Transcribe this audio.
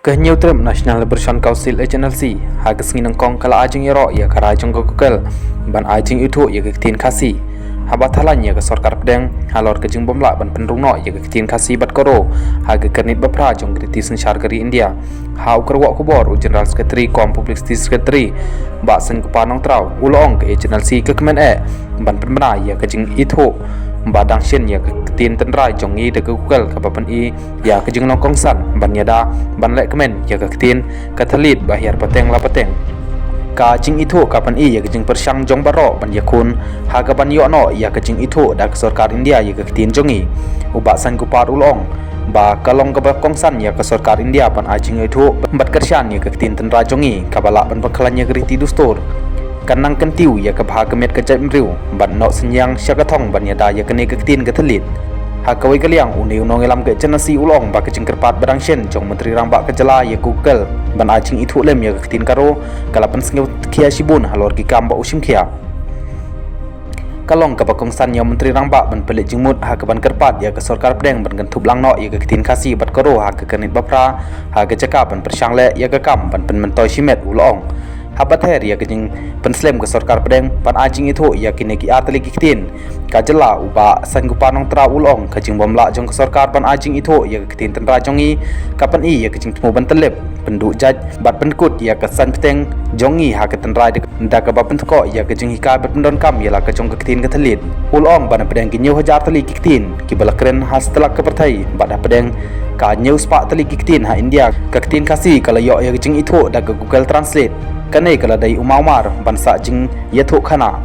Kenyau Trump National Liberation Council HNLC hagas nginangkong kala ajing iro ya kara ajing Google ban ajing itu ya ketin kasi habathalan ya ke sarkar pedang halor ke jing bomla ban penrungno ya ketin kasi bat koro haga kanit bapra jong kritis syargari India ha ukrwa kubor General Secretary Kom Public Secretary ba sen kupanong trau ulong ke HNLC ke kemen ban penbena ya ke jing itu badang shen ya ketin tenrai jong i de Google ka papan i ya ke jing nongkong san ban yada ban lek kemen ya ke ketin kathalit bahir pateng la pateng ka jing itu kapan i ya ke jing persyang jong baro ban yakun haga ban yono ya ke jing itu da ke sarkar India ya ke ketin jongi uba san kupar ulong ba kalong ka bakong san ya ke sarkar India ban ajing itu bat kersyan ya ke ketin tenra jongi kabala ban bakalan ya geriti dustur kanang kentiu ya ke bahagemet ke jamriu ban no senyang syakathong ban yada ya kene ke ketin ke telit hakawai kaliang uni unong elam ke jenasi ulong ba ke jingkerpat barang shen jong menteri rang ba ke jela ya Google ban ajing itu lem ya ke ketin karo kalapan sengeu kia sibun halor ki kamba usim kia kalong ka bakong san ya menteri rang ba ban pelit jingmut ha ke ban kerpat ya ke sarkar pedeng ban gentup lang no ya ke ketin kasi bat karo ha ke kenit bapra ha ke cakap ban persyang le ya ke kam ban penmentoi simet ulong habat her ya kejing penslem ke sarkar pedeng pan ajing itu ya kini ki atli kitin kajela uba san gupanong tra ulong kejing bomla jong ke sarkar pan ajing itu ya kitin tenra jongi kapan i ya kejing temu ban telep penduk jaj bat penkut ya ke san peteng jongi ha ke tenra da ke bapen tko ya kejing hika bat pendon kam ya la ke jong ke kitin ke telit ulong ban pedeng ki nyeu hajar tali kitin ki balakren has telak ke pertai bat pedeng ka nyeu spa tali kitin ha India ke kitin kasi kala yo ya kejing itu da ke Google Translate kanai kala dai umar bansa jing yathuk khana